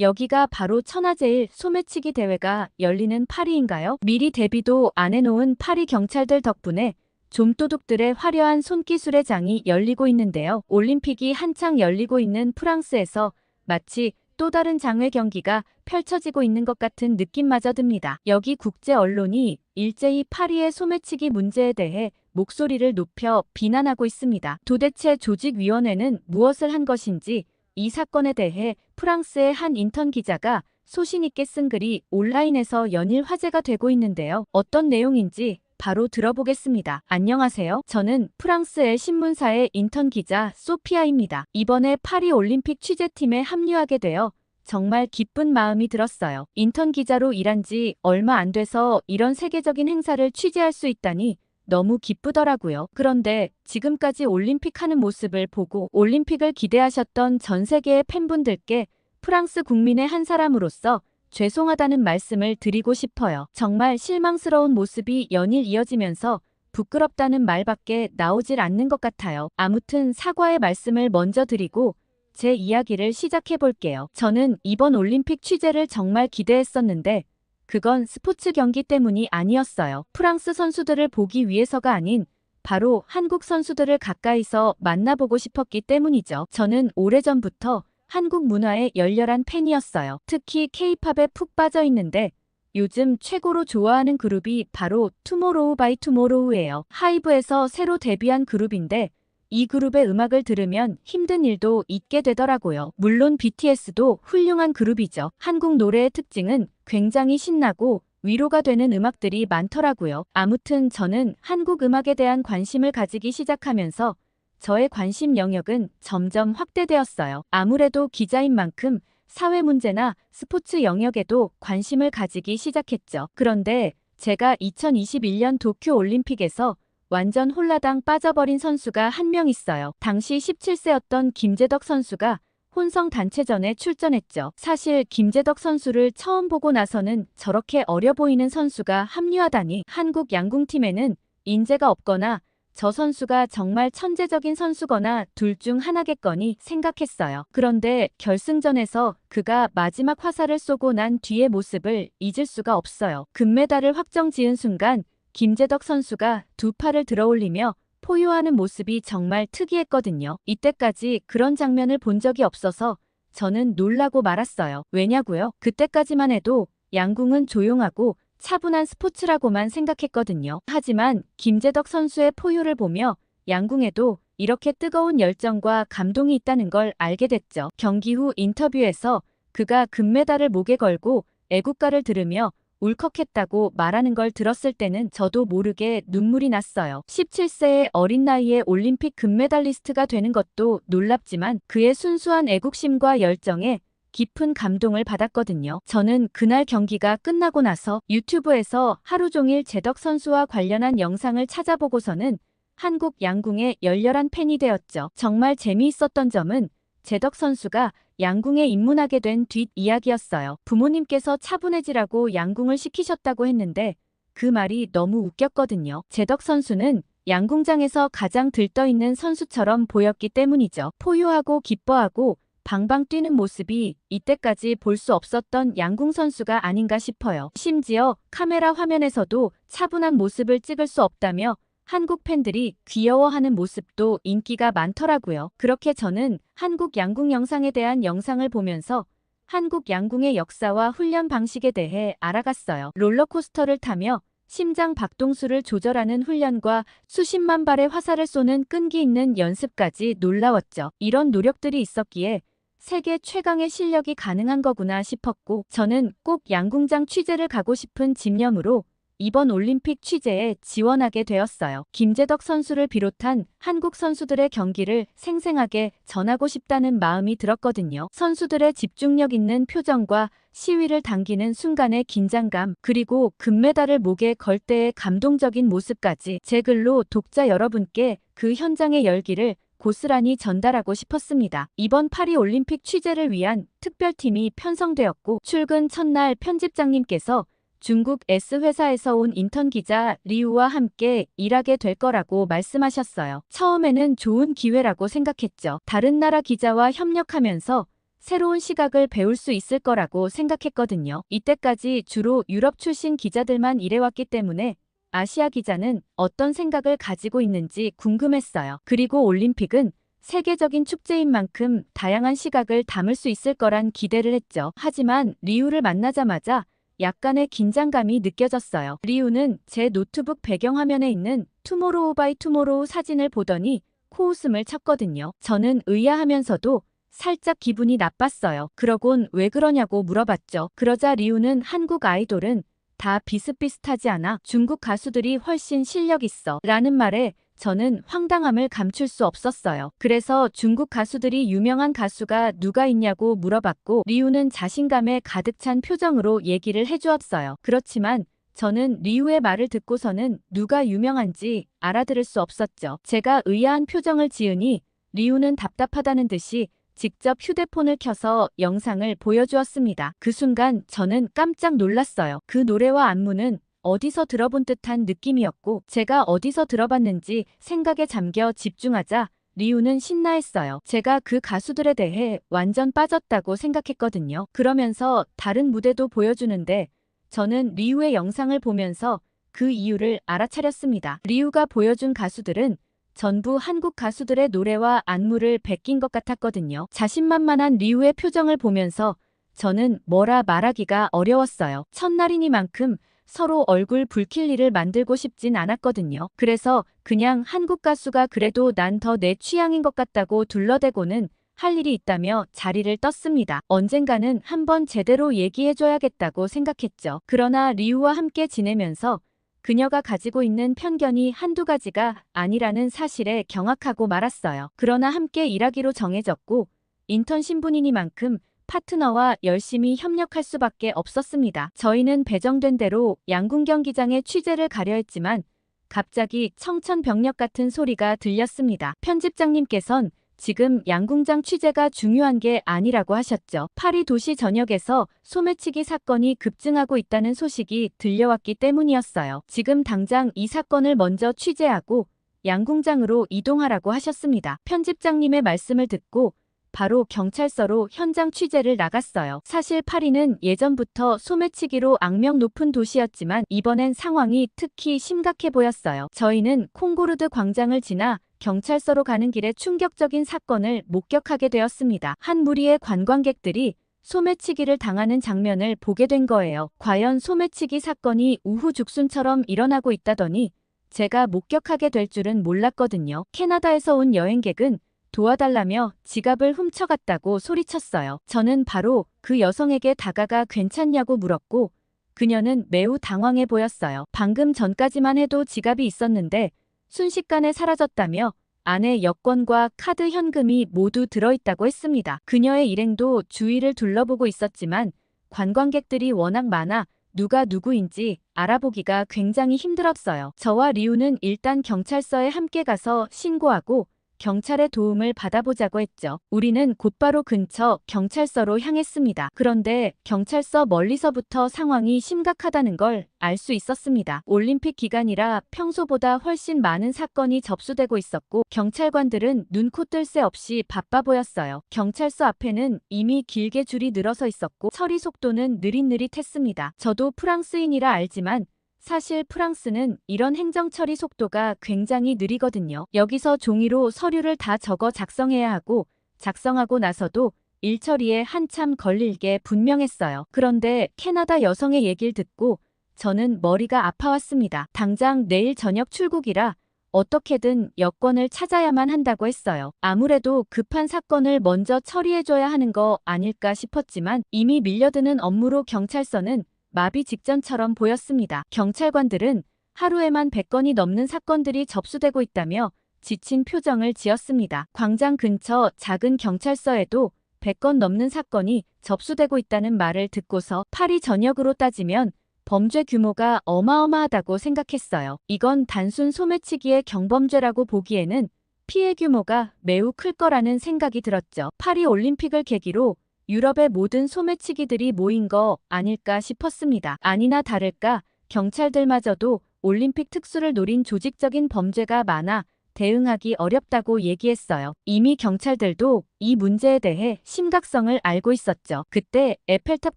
여기가 바로 천하제일 소매치기 대회가 열리는 파리인가요? 미리 대비도 안 해놓은 파리 경찰들 덕분에 좀도둑들의 화려한 손기술의 장이 열리고 있는데요. 올림픽이 한창 열리고 있는 프랑스에서 마치 또 다른 장외 경기가 펼쳐지고 있는 것 같은 느낌마저 듭니다. 여기 국제 언론이 일제히 파리의 소매치기 문제에 대해 목소리를 높여 비난하고 있습니다. 도대체 조직위원회는 무엇을 한 것인지 이 사건에 대해 프랑스의 한 인턴 기자가 소신 있게 쓴 글이 온라인에서 연일 화제가 되고 있는데요. 어떤 내용인지 바로 들어보겠습니다. 안녕하세요. 저는 프랑스의 신문사의 인턴 기자 소피아입니다. 이번에 파리 올림픽 취재팀에 합류하게 되어 정말 기쁜 마음이 들었어요. 인턴 기자로 일한 지 얼마 안 돼서 이런 세계적인 행사를 취재할 수 있다니 너무 기쁘더라고요. 그런데 지금까지 올림픽 하는 모습을 보고 올림픽을 기대하셨던 전 세계의 팬분들께 프랑스 국민의 한 사람으로서 죄송하다는 말씀을 드리고 싶어요. 정말 실망스러운 모습이 연일 이어지면서 부끄럽다는 말밖에 나오질 않는 것 같아요. 아무튼 사과의 말씀을 먼저 드리고 제 이야기를 시작해 볼게요. 저는 이번 올림픽 취재를 정말 기대했었는데 그건 스포츠 경기 때문이 아니었어요. 프랑스 선수들을 보기 위해서가 아닌 바로 한국 선수들을 가까이서 만나보고 싶었기 때문이죠. 저는 오래전부터 한국 문화의 열렬한 팬이었어요. 특히 K-팝에 푹 빠져 있는데 요즘 최고로 좋아하는 그룹이 바로 투모로우 바이 투모로우예요. 하이브에서 새로 데뷔한 그룹인데 이 그룹의 음악을 들으면 힘든 일도 잊게 되더라고요. 물론 BTS도 훌륭한 그룹이죠. 한국 노래의 특징은 굉장히 신나고 위로가 되는 음악들이 많더라고요. 아무튼 저는 한국 음악에 대한 관심을 가지기 시작하면서 저의 관심 영역은 점점 확대되었어요. 아무래도 기자인 만큼 사회 문제나 스포츠 영역에도 관심을 가지기 시작했죠. 그런데 제가 2021년 도쿄 올림픽에서 완전 홀라당 빠져버린 선수가 한 명 있어요. 당시 17세였던 김재덕 선수가 혼성 단체전에 출전했죠. 사실 김재덕 선수를 처음 보고 나서는 저렇게 어려 보이는 선수가 합류하다니 한국 양궁팀에는 인재가 없거나 저 선수가 정말 천재적인 선수거나 둘 중 하나겠거니 생각했어요. 그런데 결승전에서 그가 마지막 화살을 쏘고 난 뒤의 모습을 잊을 수가 없어요. 금메달을 확정 지은 순간 김재덕 선수가 두 팔을 들어올리며 포효하는 모습이 정말 특이했거든요. 이때까지 그런 장면을 본 적이 없어서 저는 놀라고 말았어요. 왜냐고요? 그때까지만 해도 양궁은 조용하고 차분한 스포츠라고만 생각했거든요. 하지만 김재덕 선수의 포효를 보며 양궁에도 이렇게 뜨거운 열정과 감동이 있다는 걸 알게 됐죠. 경기 후 인터뷰에서 그가 금메달을 목에 걸고 애국가를 들으며 울컥했다고 말하는 걸 들었을 때는 저도 모르게 눈물이 났어요. 17세의 어린 나이에 올림픽 금메달리스트가 되는 것도 놀랍지만 그의 순수한 애국심과 열정에 깊은 감동을 받았거든요. 저는 그날 경기가 끝나고 나서 유튜브에서 하루 종일 재덕 선수와 관련한 영상을 찾아보고서는 한국 양궁의 열렬한 팬이 되었죠. 정말 재미있었던 점은 재덕 선수가 양궁에 입문하게 된 뒷이야기였어요. 부모님께서 차분해지라고 양궁을 시키셨다고 했는데 그 말이 너무 웃겼거든요. 재덕 선수는 양궁장에서 가장 들떠있는 선수처럼 보였기 때문이죠. 포효하고 기뻐하고 방방 뛰는 모습이 이때까지 볼 수 없었던 양궁 선수가 아닌가 싶어요. 심지어 카메라 화면에서도 차분한 모습을 찍을 수 없다며 한국 팬들이 귀여워하는 모습도 인기가 많더라고요. 그렇게 저는 한국 양궁 영상에 대한 영상을 보면서 한국 양궁의 역사와 훈련 방식에 대해 알아갔어요. 롤러코스터를 타며 심장 박동수를 조절하는 훈련과 수십만 발의 화살을 쏘는 끈기 있는 연습까지 놀라웠죠. 이런 노력들이 있었기에 세계 최강의 실력이 가능한 거구나 싶었고 저는 꼭 양궁장 취재를 가고 싶은 집념으로 이번 올림픽 취재에 지원하게 되었어요. 김재덕 선수를 비롯한 한국 선수들의 경기를 생생하게 전하고 싶다는 마음이 들었거든요. 선수들의 집중력 있는 표정과 시위를 당기는 순간의 긴장감, 그리고 금메달을 목에 걸 때의 감동적인 모습까지 제 글로 독자 여러분께 그 현장의 열기를 고스란히 전달하고 싶었습니다. 이번 파리 올림픽 취재를 위한 특별팀이 편성되었고 출근 첫날 편집장님께서 중국 S회사에서 온 인턴 기자 리우와 함께 일하게 될 거라고 말씀하셨어요. 처음에는 좋은 기회라고 생각했죠. 다른 나라 기자와 협력하면서 새로운 시각을 배울 수 있을 거라고 생각했거든요. 이때까지 주로 유럽 출신 기자들만 일해왔기 때문에 아시아 기자는 어떤 생각을 가지고 있는지 궁금했어요. 그리고 올림픽은 세계적인 축제인 만큼 다양한 시각을 담을 수 있을 거란 기대를 했죠. 하지만 리우를 만나자마자 약간의 긴장감이 느껴졌어요. 리우는 제 노트북 배경화면에 있는 투모로우 바이 투모로우 사진을 보더니 코웃음을 쳤거든요. 저는 의아하면서도 살짝 기분이 나빴어요. 그러곤 왜 그러냐고 물어봤죠. 그러자 리우는 한국 아이돌은 다 비슷비슷하지 않아. 중국 가수들이 훨씬 실력 있어. 라는 말에 저는 황당함을 감출 수 없었어요. 그래서 중국 가수들이 유명한 가수가 누가 있냐고 물어봤고 리우는 자신감에 가득 찬 표정으로 얘기를 해주었어요. 그렇지만 저는 리우의 말을 듣고서는 누가 유명한지 알아들을 수 없었죠. 제가 의아한 표정을 지으니 리우는 답답하다는 듯이 직접 휴대폰을 켜서 영상을 보여주었습니다. 그 순간 저는 깜짝 놀랐어요. 그 노래와 안무는 어디서 들어본 듯한 느낌이었고 제가 어디서 들어봤는지 생각에 잠겨 집중하자 리우는 신나했어요. 제가 그 가수들에 대해 완전 빠졌다고 생각했거든요. 그러면서 다른 무대도 보여주는데 저는 리우의 영상을 보면서 그 이유를 알아차렸습니다. 리우가 보여준 가수들은 전부 한국 가수들의 노래와 안무를 베낀 것 같았거든요. 자신만만한 리우의 표정을 보면서 저는 뭐라 말하기가 어려웠어요. 첫날이니만큼 서로 얼굴 붉힐 일을 만들고 싶진 않았거든요. 그래서 그냥 한국 가수가 그래도 난 더 내 취향인 것 같다고 둘러대고는 할 일이 있다며 자리를 떴습니다. 언젠가는 한번 제대로 얘기해줘야겠다고 생각했죠. 그러나 리우와 함께 지내면서 그녀가 가지고 있는 편견이 한두 가지가 아니라는 사실에 경악하고 말았어요. 그러나 함께 일하기로 정해졌고 인턴 신분이니만큼 파트너와 열심히 협력할 수밖에 없었습니다. 저희는 배정된 대로 양궁 경기장에 취재를 가려 했지만 갑자기 청천벽력 같은 소리가 들렸습니다. 편집장님께선 지금 양궁장 취재가 중요한 게 아니라고 하셨죠. 파리 도시 전역에서 소매치기 사건이 급증하고 있다는 소식이 들려왔기 때문이었어요. 지금 당장 이 사건을 먼저 취재하고 양궁장으로 이동하라고 하셨습니다. 편집장님의 말씀을 듣고 바로 경찰서로 현장 취재를 나갔어요. 사실 파리는 예전부터 소매치기로 악명 높은 도시였지만 이번엔 상황이 특히 심각해 보였어요. 저희는 콩고르드 광장을 지나 경찰서로 가는 길에 충격적인 사건을 목격하게 되었습니다. 한 무리의 관광객들이 소매치기를 당하는 장면을 보게 된 거예요. 과연 소매치기 사건이 우후죽순처럼 일어나고 있다더니 제가 목격하게 될 줄은 몰랐거든요. 캐나다에서 온 여행객은 도와달라며 지갑을 훔쳐갔다고 소리쳤어요. 저는 바로 그 여성에게 다가가 괜찮냐고 물었고 그녀는 매우 당황해 보였어요. 방금 전까지만 해도 지갑이 있었는데 순식간에 사라졌다며 안에 여권과 카드 현금이 모두 들어있다고 했습니다. 그녀의 일행도 주위를 둘러보고 있었지만 관광객들이 워낙 많아 누가 누구인지 알아보기가 굉장히 힘들었어요. 저와 리우는 일단 경찰서에 함께 가서 신고하고 경찰의 도움을 받아보자고 했죠. 우리는 곧바로 근처 경찰서로 향했습니다. 그런데 경찰서 멀리서부터 상황이 심각하다는 걸 알 수 있었습니다. 올림픽 기간이라 평소보다 훨씬 많은 사건이 접수되고 있었고 경찰관들은 눈코 뜰 새 없이 바빠 보였어요. 경찰서 앞에는 이미 길게 줄이 늘어서 있었고 처리 속도는 느릿느릿했습니다. 저도 프랑스인이라 알지만 사실 프랑스는 이런 행정 처리 속도가 굉장히 느리거든요. 여기서 종이로 서류를 다 적어 작성해야 하고 작성하고 나서도 일 처리에 한참 걸릴 게 분명했어요. 그런데 캐나다 여성의 얘기를 듣고 저는 머리가 아파왔습니다. 당장 내일 저녁 출국이라 어떻게든 여권을 찾아야만 한다고 했어요. 아무래도 급한 사건을 먼저 처리해줘야 하는 거 아닐까 싶었지만 이미 밀려드는 업무로 경찰서는 마비 직전처럼 보였습니다. 경찰관들은 하루에만 100건이 넘는 사건들이 접수되고 있다며 지친 표정을 지었습니다. 광장 근처 작은 경찰서에도 100건 넘는 사건이 접수되고 있다는 말을 듣고서 파리 전역으로 따지면 범죄 규모가 어마어마하다고 생각했어요. 이건 단순 소매치기의 경범죄라고 보기에는 피해 규모가 매우 클 거라는 생각이 들었죠. 파리 올림픽을 계기로 유럽의 모든 소매치기들이 모인 거 아닐까 싶었습니다. 아니나 다를까 경찰들마저도 올림픽 특수를 노린 조직적인 범죄가 많아 대응하기 어렵다고 얘기했어요. 이미 경찰들도 이 문제에 대해 심각성을 알고 있었죠. 그때 에펠탑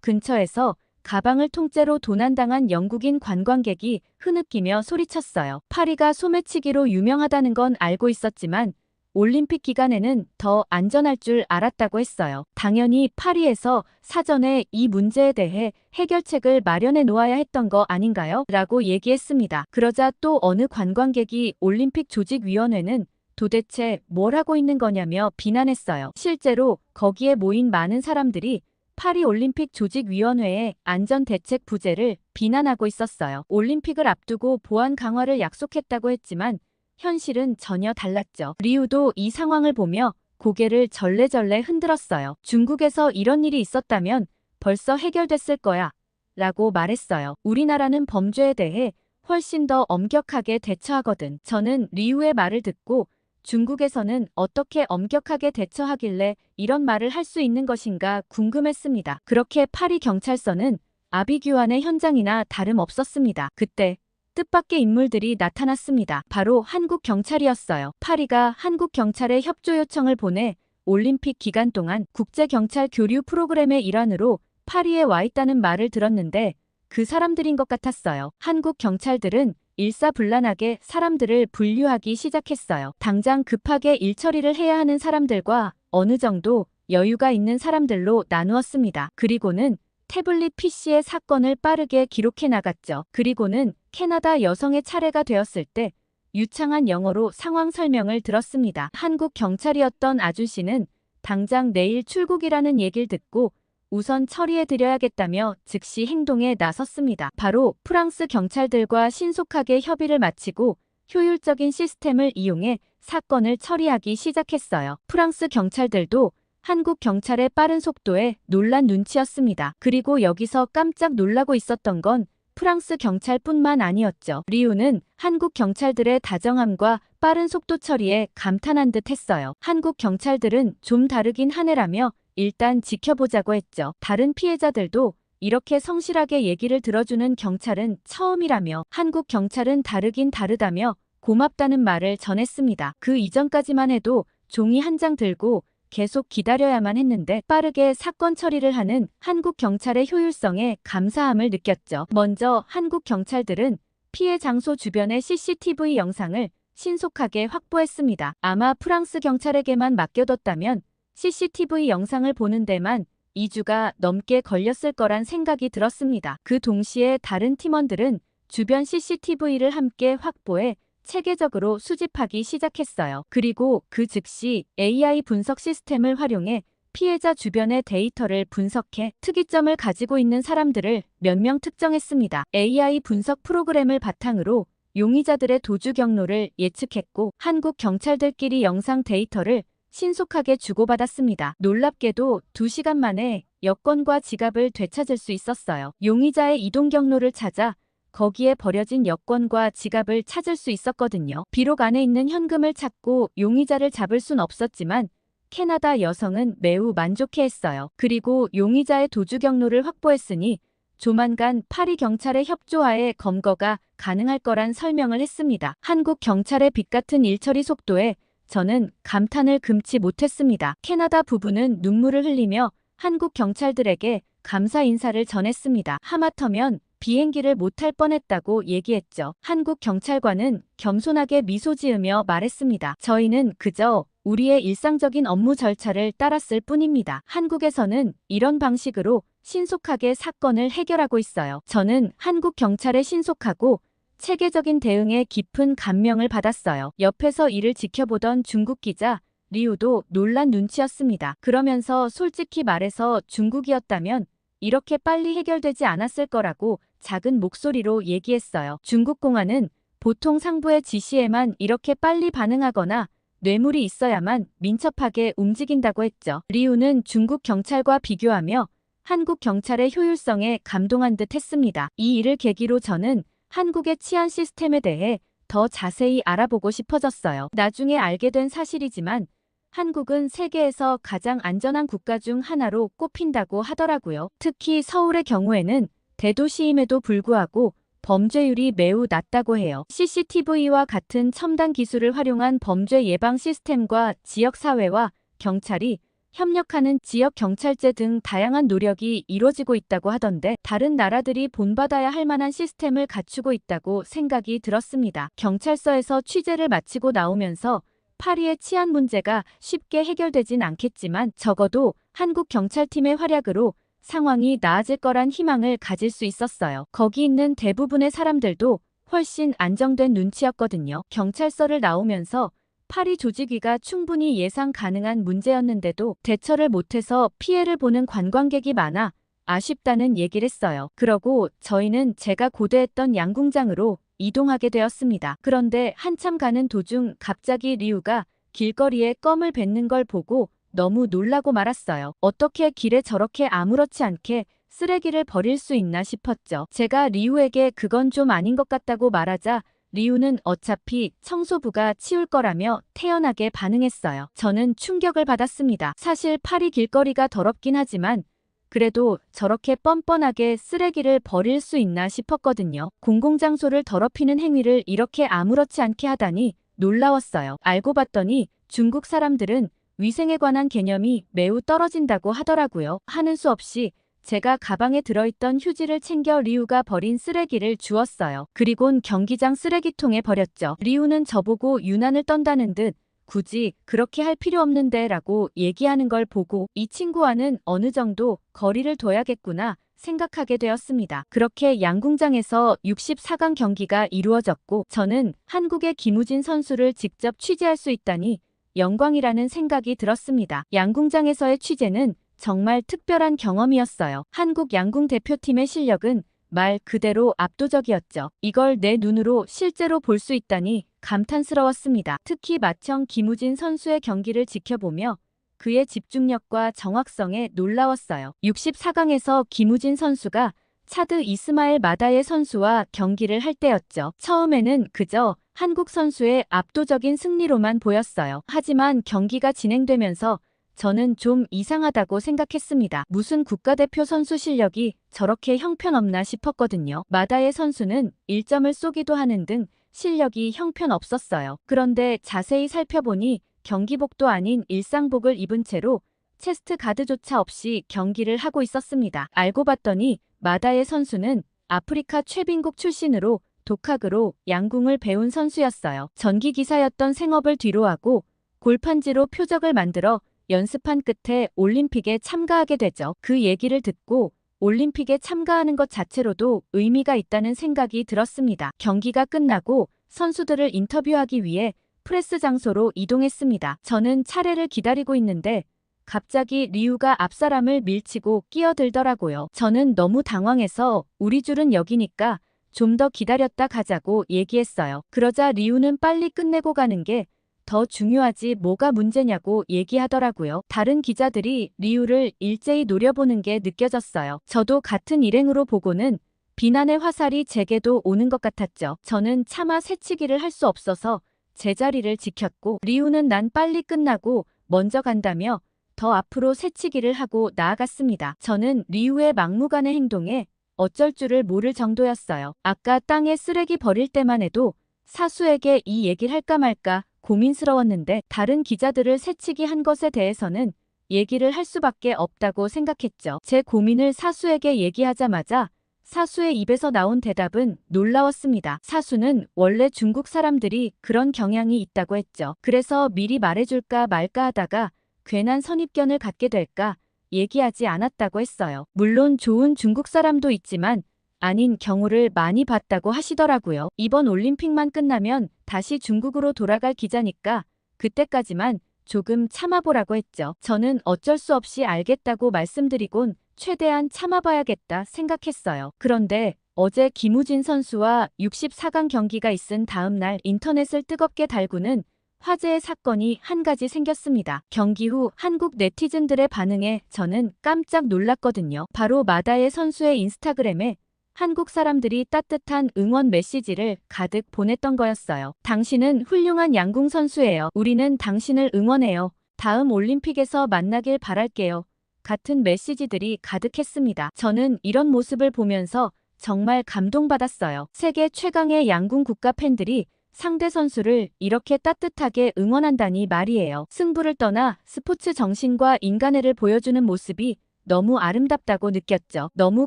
근처에서 가방을 통째로 도난당한 영국인 관광객이 흐느끼며 소리쳤어요. 파리가 소매치기로 유명하다는 건 알고 있었지만 올림픽 기간에는 더 안전할 줄 알았다고 했어요. 당연히 파리에서 사전에 이 문제에 대해 해결책을 마련해 놓아야 했던 거 아닌가요? 라고 얘기했습니다. 그러자 또 어느 관광객이 올림픽 조직위원회는 도대체 뭘 하고 있는 거냐며 비난했어요. 실제로 거기에 모인 많은 사람들이 파리 올림픽 조직위원회의 안전대책 부재를 비난하고 있었어요. 올림픽을 앞두고 보안 강화를 약속했다고 했지만 현실은 전혀 달랐죠. 리우도 이 상황을 보며 고개를 절레절레 흔들었어요. 중국에서 이런 일이 있었다면 벌써 해결됐을 거야 라고 말했어요. 우리나라는 범죄에 대해 훨씬 더 엄격하게 대처하거든. 저는 리우의 말을 듣고 중국에서는 어떻게 엄격하게 대처하길래 이런 말을 할 수 있는 것인가 궁금했습니다. 그렇게 파리 경찰서는 아비규환의 현장이나 다름없었습니다. 그때 뜻밖의 인물들이 나타났습니다. 바로 한국 경찰이었어요. 파리가 한국 경찰에 협조 요청을 보내 올림픽 기간 동안 국제경찰 교류 프로그램의 일환으로 파리에 와 있다는 말을 들었는데 그 사람들인 것 같았어요. 한국 경찰들은 일사불란하게 사람들을 분류하기 시작했어요. 당장 급하게 일 처리를 해야 하는 사람들과 어느 정도 여유가 있는 사람들로 나누었습니다. 그리고는 태블릿 PC에 사건을 빠르게 기록해 나갔죠. 그리고는 캐나다 여성의 차례가 되었을 때 유창한 영어로 상황 설명을 들었습니다. 한국 경찰이었던 아준씨는 당장 내일 출국이라는 얘기를 듣고 우선 처리해드려야겠다며 즉시 행동에 나섰습니다. 바로 프랑스 경찰들과 신속하게 협의를 마치고 효율적인 시스템을 이용해 사건을 처리하기 시작했어요. 프랑스 경찰들도 한국 경찰의 빠른 속도에 놀란 눈치였습니다. 그리고 여기서 깜짝 놀라고 있었던 건 프랑스 경찰뿐만 아니었죠. 리우는 한국 경찰들의 다정함과 빠른 속도 처리에 감탄한 듯 했어요. 한국 경찰들은 좀 다르긴 하네라며 일단 지켜보자고 했죠. 다른 피해자들도 이렇게 성실하게 얘기를 들어주는 경찰은 처음이라며 한국 경찰은 다르긴 다르다며 고맙다는 말을 전했습니다. 그 이전까지만 해도 종이 한 장 들고 계속 기다려야만 했는데 빠르게 사건 처리를 하는 한국 경찰의 효율성에 감사함을 느꼈죠. 먼저 한국 경찰들은 피해 장소 주변의 CCTV 영상을 신속하게 확보했습니다. 아마 프랑스 경찰에게만 맡겨뒀다면 CCTV 영상을 보는 데만 2주가 넘게 걸렸을 거란 생각이 들었습니다. 그 동시에 다른 팀원들은 주변 CCTV를 함께 확보해 체계적으로 수집하기 시작했어요. 그리고 그 즉시 AI 분석 시스템을 활용해 피해자 주변의 데이터를 분석해 특이점을 가지고 있는 사람들을 몇 명 특정했습니다. AI 분석 프로그램을 바탕으로 용의자들의 도주 경로를 예측했고 한국 경찰들끼리 영상 데이터를 신속하게 주고받았습니다. 놀랍게도 2시간 만에 여권과 지갑을 되찾을 수 있었어요. 용의자의 이동 경로를 찾아 거기에 버려진 여권과 지갑을 찾을 수 있었거든요. 비록 안에 있는 현금을 찾고 용의자를 잡을 순 없었지만 캐나다 여성은 매우 만족해했어요. 그리고 용의자의 도주 경로를 확보했으니 조만간 파리 경찰의 협조하에 검거가 가능할 거란 설명을 했습니다. 한국 경찰의 빛 같은 일처리 속도에 저는 감탄을 금치 못했습니다. 캐나다 부부는 눈물을 흘리며 한국 경찰들에게 감사 인사를 전했습니다. 하마터면 비행기를 못 탈 뻔했다고 얘기했죠. 한국 경찰관은 겸손하게 미소 지으며 말했습니다. 저희는 그저 우리의 일상적인 업무 절차를 따랐을 뿐입니다. 한국에서는 이런 방식으로 신속하게 사건을 해결하고 있어요. 저는 한국 경찰의 신속하고 체계적인 대응에 깊은 감명을 받았어요. 옆에서 이를 지켜보던 중국 기자 리우도 놀란 눈치였습니다. 그러면서 솔직히 말해서 중국이었다면 이렇게 빨리 해결되지 않았을 거라고 작은 목소리로 얘기했어요. 중국 공안은 보통 상부의 지시에만 이렇게 빨리 반응하거나 뇌물이 있어야만 민첩하게 움직인다고 했죠. 리우는 중국 경찰과 비교하며 한국 경찰의 효율성에 감동한 듯 했습니다. 이 일을 계기로 저는 한국의 치안 시스템에 대해 더 자세히 알아보고 싶어졌어요. 나중에 알게 된 사실이지만 한국은 세계에서 가장 안전한 국가 중 하나로 꼽힌다고 하더라고요. 특히 서울의 경우에는 대도시임에도 불구하고 범죄율이 매우 낮다고 해요. CCTV와 같은 첨단 기술을 활용한 범죄 예방 시스템과 지역사회와 경찰이 협력하는 지역경찰제 등 다양한 노력이 이루어지고 있다고 하던데 다른 나라들이 본받아야 할 만한 시스템을 갖추고 있다고 생각이 들었습니다. 경찰서에서 취재를 마치고 나오면서 파리의 치안 문제가 쉽게 해결되진 않겠지만 적어도 한국 경찰팀의 활약으로 상황이 나아질 거란 희망을 가질 수 있었어요. 거기 있는 대부분의 사람들도 훨씬 안정된 눈치였거든요. 경찰서를 나오면서 파리 조직위가 충분히 예상 가능한 문제였는데도 대처를 못해서 피해를 보는 관광객이 많아 아쉽다는 얘기를 했어요. 그러고 저희는 제가 고대했던 양궁장으로 이동하게 되었습니다. 그런데 한참 가는 도중 갑자기 리우가 길거리에 껌을 뱉는 걸 보고 너무 놀라고 말았어요. 어떻게 길에 저렇게 아무렇지 않게 쓰레기를 버릴 수 있나 싶었죠. 제가 리우에게 그건 좀 아닌 것 같다고 말하자 리우는 어차피 청소부가 치울 거라며 태연하게 반응했어요. 저는 충격을 받았습니다. 사실 파리 길거리가 더럽긴 하지만 그래도 저렇게 뻔뻔하게 쓰레기를 버릴 수 있나 싶었거든요. 공공장소를 더럽히는 행위를 이렇게 아무렇지 않게 하다니 놀라웠어요. 알고 봤더니 중국 사람들은 위생에 관한 개념이 매우 떨어진다고 하더라고요. 하는 수 없이 제가 가방에 들어있던 휴지를 챙겨 리우가 버린 쓰레기를 주웠어요. 그리곤 경기장 쓰레기통에 버렸죠. 리우는 저보고 유난을 떤다는 듯 굳이 그렇게 할 필요 없는데 라고 얘기하는 걸 보고 이 친구와는 어느 정도 거리를 둬야겠구나 생각하게 되었습니다. 그렇게 양궁장에서 64강 경기가 이루어졌고 저는 한국의 김우진 선수를 직접 취재할 수 있다니 영광이라는 생각이 들었습니다. 양궁장에서의 취재는 정말 특별한 경험이었어요. 한국 양궁 대표팀의 실력은 말 그대로 압도적이었죠. 이걸 내 눈으로 실제로 볼 수 있다니 감탄스러웠습니다. 특히 마청 김우진 선수의 경기를 지켜보며 그의 집중력과 정확성에 놀라웠어요. 64강에서 김우진 선수가 차드 이스마엘 마다예 선수와 경기를 할 때였죠. 처음에는 그저 한국 선수의 압도적인 승리로만 보였어요. 하지만 경기가 진행되면서 저는 좀 이상하다고 생각했습니다. 무슨 국가대표 선수 실력이 저렇게 형편없나 싶었거든요. 마다예 선수는 1점을 쏘기도 하는 등 실력이 형편없었어요. 그런데 자세히 살펴보니 경기복도 아닌 일상복을 입은 채로 체스트 가드조차 없이 경기를 하고 있었습니다. 알고 봤더니 마다예 선수는 아프리카 최빈국 출신으로 독학으로 양궁을 배운 선수였어요. 전기기사였던 생업을 뒤로하고 골판지로 표적을 만들어 연습한 끝에 올림픽에 참가하게 되죠. 그 얘기를 듣고 올림픽에 참가하는 것 자체로도 의미가 있다는 생각이 들었습니다. 경기가 끝나고 선수들을 인터뷰하기 위해 프레스 장소로 이동했습니다. 저는 차례를 기다리고 있는데 갑자기 리우가 앞사람을 밀치고 끼어들더라고요. 저는 너무 당황해서 우리 줄은 여기니까 좀 더 기다렸다 가자고 얘기했어요. 그러자 리우는 빨리 끝내고 가는 게 더 중요하지 뭐가 문제냐고 얘기하더라고요. 다른 기자들이 리우를 일제히 노려보는 게 느껴졌어요. 저도 같은 일행으로 보고는 비난의 화살이 제게도 오는 것 같았죠. 저는 차마 새치기를 할 수 없어서 제자리를 지켰고 리우는 난 빨리 끝나고 먼저 간다며 더 앞으로 새치기를 하고 나아갔습니다. 저는 리우의 막무가내 행동에 어쩔 줄을 모를 정도였어요. 아까 땅에 쓰레기 버릴 때만 해도 사수에게 이 얘기를 할까 말까 고민스러웠는데 다른 기자들을 새치기 한 것에 대해서는 얘기를 할 수밖에 없다고 생각했죠. 제 고민을 사수에게 얘기하자마자 사수의 입에서 나온 대답은 놀라웠습니다. 사수는 원래 중국 사람들이 그런 경향이 있다고 했죠. 그래서 미리 말해줄까 말까 하다가 괜한 선입견을 갖게 될까 얘기하지 않았다고 했어요. 물론 좋은 중국 사람도 있지만 아닌 경우를 많이 봤다고 하시더라고요. 이번 올림픽만 끝나면 다시 중국으로 돌아갈 기자니까 그때까지만 조금 참아보라고 했죠. 저는 어쩔 수 없이 알겠다고 말씀드리곤 최대한 참아봐야겠다 생각했어요. 그런데 어제 김우진 선수와 64강 경기가 있은 다음 날 인터넷을 뜨겁게 달구는 화제의 사건이 한 가지 생겼습니다. 경기 후 한국 네티즌들의 반응에 저는 깜짝 놀랐거든요. 바로 마다예 선수의 인스타그램에 한국 사람들이 따뜻한 응원 메시지를 가득 보냈던 거였어요. 당신은 훌륭한 양궁 선수예요. 우리는 당신을 응원해요. 다음 올림픽에서 만나길 바랄게요. 같은 메시지들이 가득했습니다. 저는 이런 모습을 보면서 정말 감동받았어요. 세계 최강의 양궁 국가 팬들이 상대 선수를 이렇게 따뜻하게 응원한다니 말이에요. 승부를 떠나 스포츠 정신과 인간애를 보여주는 모습이 너무 아름답다고 느꼈죠. 너무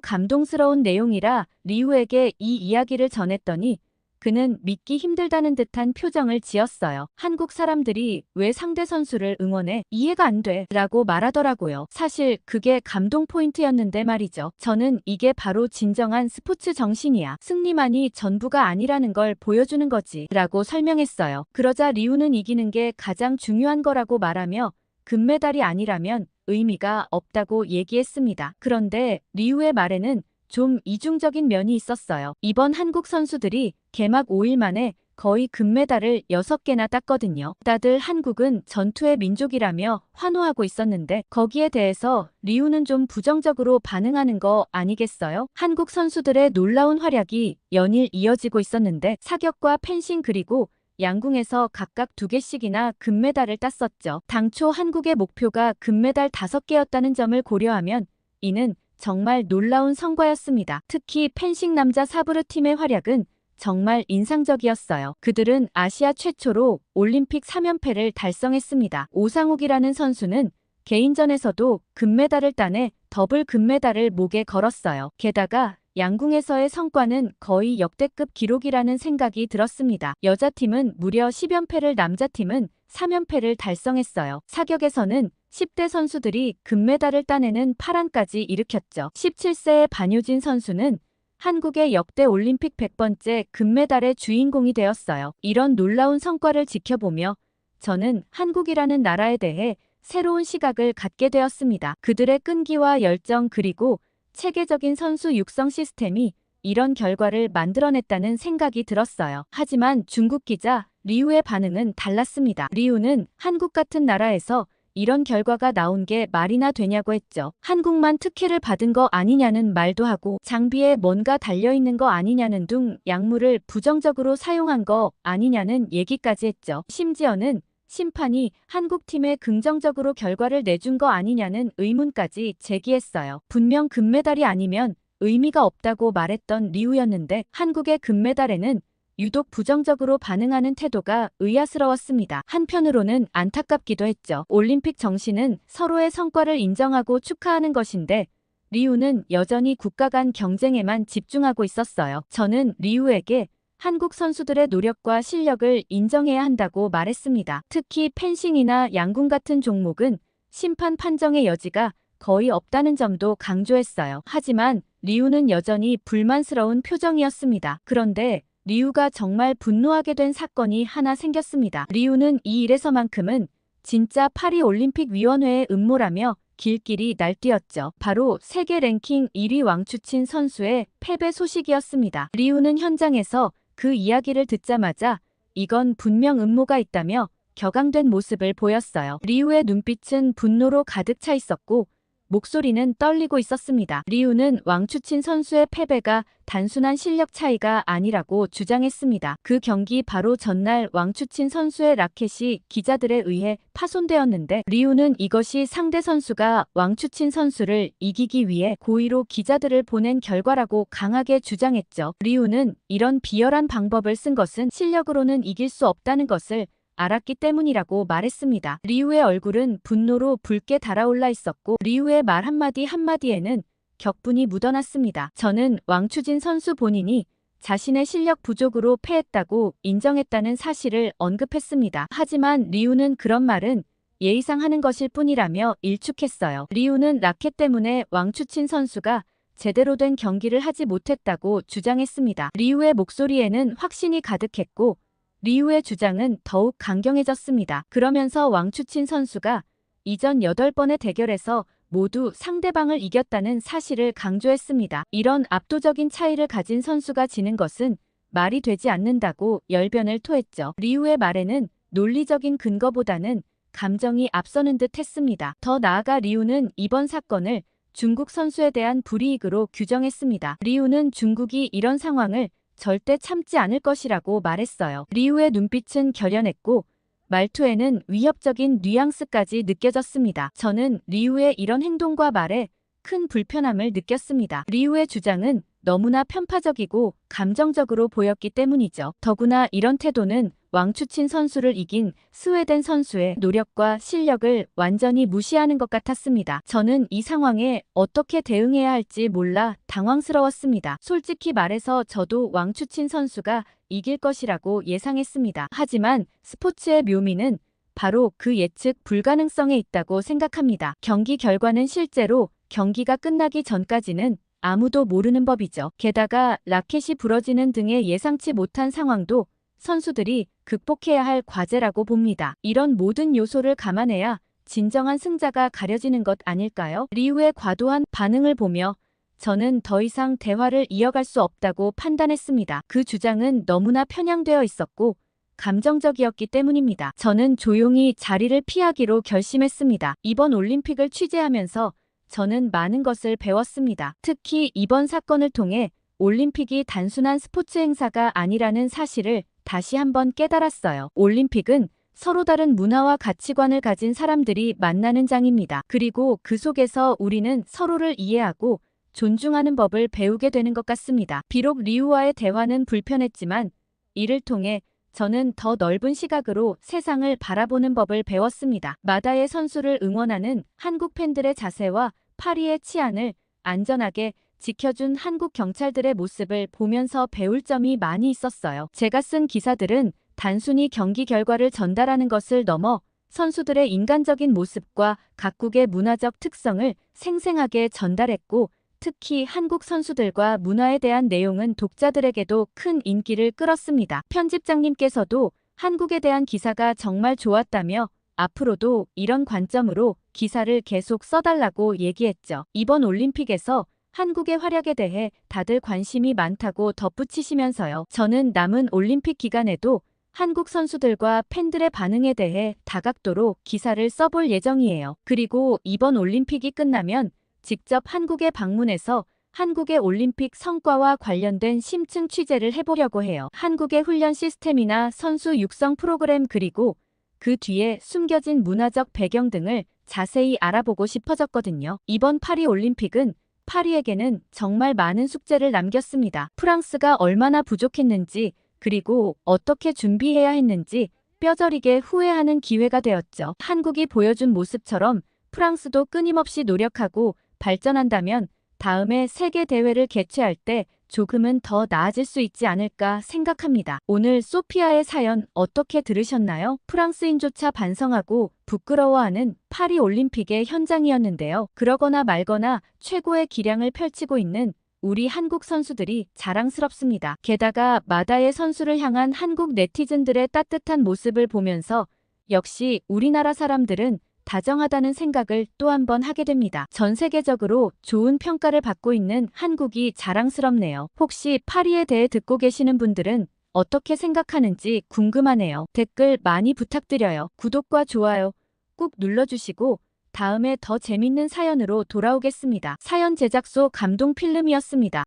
감동스러운 내용이라 리우에게 이 이야기를 전했더니 그는 믿기 힘들다는 듯한 표정을 지었어요. 한국 사람들이 왜 상대 선수를 응원해? 이해가 안 돼. 라고 말하더라고요. 사실 그게 감동 포인트였는데 말이죠. 저는 이게 바로 진정한 스포츠 정신이야. 승리만이 전부가 아니라는 걸 보여주는 거지. 라고 설명했어요. 그러자 리우는 이기는 게 가장 중요한 거라고 말하며 금메달이 아니라면 의미가 없다고 얘기했습니다. 그런데 리우의 말에는 좀 이중적인 면이 있었어요. 이번 한국 선수들이 개막 5일 만에 거의 금메달을 6개나 땄거든요. 다들 한국은 전투의 민족이라며 환호하고 있었는데 거기에 대해서 리우는 좀 부정적으로 반응하는 거 아니겠어요? 한국 선수들의 놀라운 활약이 연일 이어지고 있었는데 사격과 펜싱 그리고 양궁에서 각각 2개씩이나 금메달을 땄었죠. 당초 한국의 목표가 금메달 5개였다는 점을 고려하면 이는 정말 놀라운 성과였습니다. 특히 펜싱 남자 사브르 팀의 활약은 정말 인상적이었어요. 그들은 아시아 최초로 올림픽 3연패를 달성했습니다. 오상욱이라는 선수는 개인전에서도 금메달을 따내 더블 금메달을 목에 걸었어요. 게다가 양궁에서의 성과는 거의 역대급 기록이라는 생각이 들었습니다. 여자팀은 무려 10연패를 남자팀은 3연패를 달성했어요. 사격에서는 10대 선수들이 금메달을 따내는 파란까지 일으켰죠. 17세의 반효진 선수는 한국의 역대 올림픽 100번째 금메달의 주인공이 되었어요. 이런 놀라운 성과를 지켜보며 저는 한국이라는 나라에 대해 새로운 시각을 갖게 되었습니다. 그들의 끈기와 열정 그리고 체계적인 선수 육성 시스템이 이런 결과를 만들어냈다는 생각이 들었어요. 하지만 중국 기자 리우의 반응은 달랐습니다. 리우는 한국 같은 나라에서 이런 결과가 나온 게 말이나 되냐고 했죠. 한국만 특혜를 받은 거 아니냐는 말도 하고 장비에 뭔가 달려있는 거 아니냐는 등 약물을 부정적으로 사용한 거 아니냐는 얘기까지 했죠. 심지어는 심판이 한국팀에 긍정적으로 결과를 내준 거 아니냐는 의문까지 제기했어요. 분명 금메달이 아니면 의미가 없다고 말했던 리우였는데 한국의 금메달에는 유독 부정적으로 반응하는 태도가 의아스러웠습니다. 한편으로는 안타깝기도 했죠. 올림픽 정신은 서로의 성과를 인정하고 축하하는 것인데 리우는 여전히 국가 간 경쟁에만 집중하고 있었어요. 저는 리우에게 한국 선수들의 노력과 실력을 인정해야 한다고 말했습니다. 특히 펜싱이나 양궁 같은 종목은 심판 판정의 여지가 거의 없다는 점도 강조했어요. 하지만 리우는 여전히 불만스러운 표정이었습니다. 그런데 리우가 정말 분노하게 된 사건이 하나 생겼습니다. 리우는 이 일에서만큼은 진짜 파리올림픽위원회의 음모라며 길길이 날뛰었죠. 바로 세계 랭킹 1위 왕추친 선수의 패배 소식이었습니다. 리우는 현장에서 그 이야기를 듣자마자 이건 분명 음모가 있다며 격앙된 모습을 보였어요. 리우의 눈빛은 분노로 가득 차 있었고 목소리는 떨리고 있었습니다. 리우는 왕추친 선수의 패배가 단순한 실력 차이가 아니라고 주장했습니다. 그 경기 바로 전날 왕추친 선수의 라켓이 기자들에 의해 파손되었는데 리우는 이것이 상대 선수가 왕추친 선수를 이기기 위해 고의로 기자들을 보낸 결과라고 강하게 주장했죠. 리우는 이런 비열한 방법을 쓴 것은 실력으로는 이길 수 없다는 것을 알았기 때문이라고 말했습니다. 리우의 얼굴은 분노로 붉게 달아올라 있었고 리우의 말 한마디 한마디에는 격분이 묻어났습니다. 저는 왕추진 선수 본인이 자신의 실력 부족으로 패했다고 인정했다는 사실을 언급했습니다. 하지만 리우는 그런 말은 예의상 하는 것일 뿐이라며 일축했어요. 리우는 라켓 때문에 왕추친 선수가 제대로 된 경기를 하지 못했다고 주장했습니다. 리우의 목소리에는 확신이 가득했고 리우의 주장은 더욱 강경해졌습니다. 그러면서 왕추친 선수가 이전 8번의 대결에서 모두 상대방을 이겼다는 사실을 강조했습니다. 이런 압도적인 차이를 가진 선수가 지는 것은 말이 되지 않는다고 열변을 토했죠. 리우의 말에는 논리적인 근거보다는 감정이 앞서는 듯 했습니다. 더 나아가 리우는 이번 사건을 중국 선수에 대한 불이익으로 규정했습니다. 리우는 중국이 이런 상황을 절대 참지 않을 것이라고 말했어요. 리우의 눈빛은 결연했고 말투에는 위협적인 뉘앙스까지 느껴졌습니다. 저는 리우의 이런 행동과 말에 큰 불편함을 느꼈습니다. 리우의 주장은 너무나 편파적이고 감정적으로 보였기 때문이죠. 더구나 이런 태도는 왕추친 선수를 이긴 스웨덴 선수의 노력과 실력을 완전히 무시하는 것 같았습니다. 저는 이 상황에 어떻게 대응해야 할지 몰라 당황스러웠습니다. 솔직히 말해서 저도 왕추친 선수가 이길 것이라고 예상했습니다. 하지만 스포츠의 묘미는 바로 그 예측 불가능성에 있다고 생각합니다. 경기 결과는 실제로 경기가 끝나기 전까지는 아무도 모르는 법이죠. 게다가 라켓이 부러지는 등의 예상치 못한 상황도 선수들이 극복해야 할 과제라고 봅니다. 이런 모든 요소를 감안해야 진정한 승자가 가려지는 것 아닐까요? 리우의 과도한 반응을 보며 저는 더 이상 대화를 이어갈 수 없다고 판단했습니다. 그 주장은 너무나 편향되어 있었고 감정적이었기 때문입니다. 저는 조용히 자리를 피하기로 결심했습니다. 이번 올림픽을 취재하면서 저는 많은 것을 배웠습니다. 특히 이번 사건을 통해 올림픽이 단순한 스포츠 행사가 아니라는 사실을 다시 한번 깨달았어요. 올림픽은 서로 다른 문화와 가치관을 가진 사람들이 만나는 장입니다. 그리고 그 속에서 우리는 서로를 이해하고 존중하는 법을 배우게 되는 것 같습니다. 비록 리우와의 대화는 불편했지만 이를 통해 저는 더 넓은 시각으로 세상을 바라보는 법을 배웠습니다. 마다의 선수를 응원하는 한국 팬들의 자세와 파리의 치안을 안전하게 지켜준 한국 경찰들의 모습을 보면서 배울 점이 많이 있었어요. 제가 쓴 기사들은 단순히 경기 결과를 전달하는 것을 넘어 선수들의 인간적인 모습과 각국의 문화적 특성을 생생하게 전달했고, 특히 한국 선수들과 문화에 대한 내용은 독자들에게도 큰 인기를 끌었습니다. 편집장님께서도 한국에 대한 기사가 정말 좋았다며 앞으로도 이런 관점으로 기사를 계속 써달라고 얘기했죠. 이번 올림픽에서 한국의 활약에 대해 다들 관심이 많다고 덧붙이시면서요. 저는 남은 올림픽 기간에도 한국 선수들과 팬들의 반응에 대해 다각도로 기사를 써볼 예정이에요. 그리고 이번 올림픽이 끝나면 직접 한국에 방문해서 한국의 올림픽 성과와 관련된 심층 취재를 해보려고 해요. 한국의 훈련 시스템이나 선수 육성 프로그램, 그리고 그 뒤에 숨겨진 문화적 배경 등을 자세히 알아보고 싶어졌거든요. 이번 파리 올림픽은 파리에게는 정말 많은 숙제를 남겼습니다. 프랑스가 얼마나 부족했는지, 그리고 어떻게 준비해야 했는지 뼈저리게 후회하는 기회가 되었죠. 한국이 보여준 모습처럼 프랑스도 끊임없이 노력하고 발전한다면 다음에 세계 대회를 개최할 때 조금은 더 나아질 수 있지 않을까 생각합니다. 오늘 소피아의 사연 어떻게 들으셨나요? 프랑스인조차 반성하고 부끄러워하는 파리 올림픽의 현장이었는데요. 그러거나 말거나 최고의 기량을 펼치고 있는 우리 한국 선수들이 자랑스럽습니다. 게다가 마다의 선수를 향한 한국 네티즌들의 따뜻한 모습을 보면서 역시 우리나라 사람들은 다정하다는 생각을 또 한 번 하게 됩니다. 전 세계적으로 좋은 평가를 받고 있는 한국이 자랑스럽네요. 혹시 파리에 대해 듣고 계시는 분들은 어떻게 생각하는지 궁금하네요. 댓글 많이 부탁드려요. 구독과 좋아요 꾹 눌러주시고 다음에 더 재밌는 사연으로 돌아오겠습니다. 사연 제작소 감동필름이었습니다.